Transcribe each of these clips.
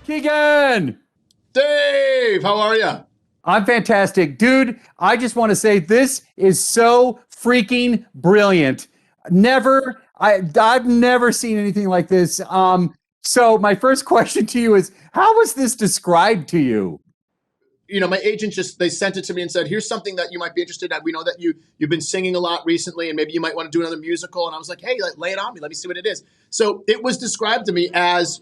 Keegan! Dave, how are you? I'm fantastic. Dude, I just want to say this is so freaking brilliant. I've never seen anything like this. So my first question to you is, how was this described to you? My agent they sent it to me and said, here's something that you might be interested in. We know that you've been singing a lot recently and maybe you might want to do another musical. And I was like, hey, lay it on me. Let me see what it is. So it was described to me as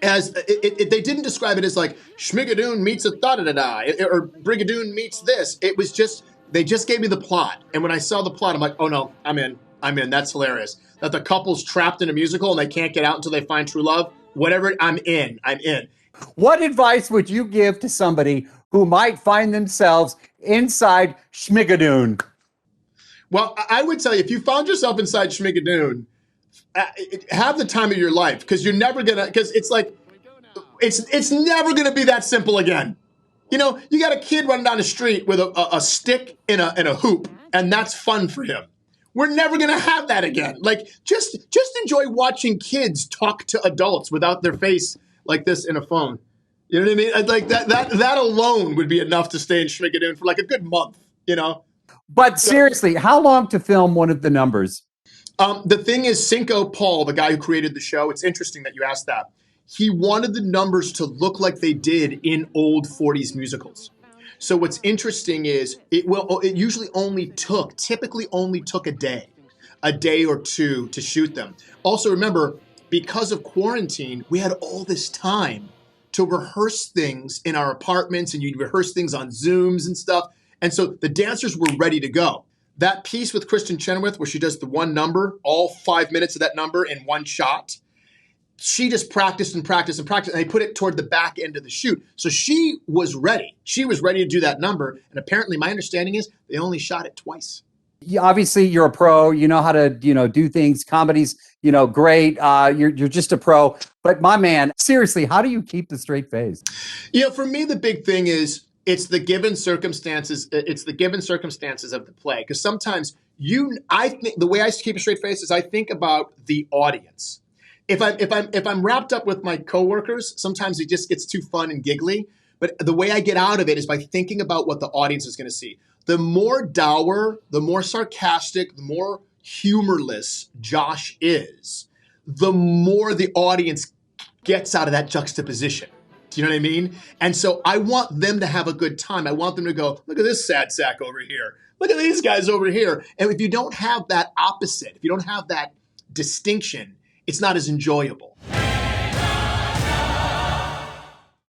they didn't describe it as like Schmigadoon meets a da-da-da-da or Brigadoon meets this. It was just, they just gave me the plot. And when I saw the plot, I'm like, oh no, I'm in. That's hilarious. That the couple's trapped in a musical and they can't get out until they find true love. Whatever, I'm in. What advice would you give to somebody who might find themselves inside Schmigadoon? Well, I would tell you, if you found yourself inside Schmigadoon, have the time of your life, because you're never gonna, because it's like, it's never gonna be that simple again. You got a kid running down the street with a stick and a hoop, and that's fun for him. We're never gonna have that again. Like, just enjoy watching kids talk to adults without their face like this in a phone. You know what I mean? Like that alone would be enough to stay in Schmigadoon for like a good month. But seriously, how long to film one of the numbers? The thing is, Cinco Paul, the guy who created the show, it's interesting that you asked that. He wanted the numbers to look like they did in old 40s musicals. So what's interesting is it typically only took a day or two to shoot them. Also remember, because of quarantine, we had all this time to rehearse things in our apartments, and you'd rehearse things on Zooms and stuff. And so the dancers were ready to go. That piece with Kristen Chenoweth, where she does the one number, all 5 minutes of that number in one shot, she just practiced and practiced and practiced, and they put it toward the back end of the shoot. So she was ready. She was ready to do that number. And apparently my understanding is they only shot it twice. Obviously you're a pro, you know how to, do things, comedies, great. You're just a pro, but my man, seriously, how do you keep the straight face? For me, the big thing is it's the given circumstances. It's the given circumstances of the play. Because sometimes I think the way I keep a straight face is I think about the audience. If I'm wrapped up with my coworkers, sometimes it just gets too fun and giggly. But the way I get out of it is by thinking about what the audience is going to see. The more dour, the more sarcastic, the more humorless Josh is, the more the audience gets out of that juxtaposition. Do you know what I mean? And so I want them to have a good time. I want them to go, look at this sad sack over here. Look at these guys over here. And if you don't have that opposite, if you don't have that distinction, it's not as enjoyable.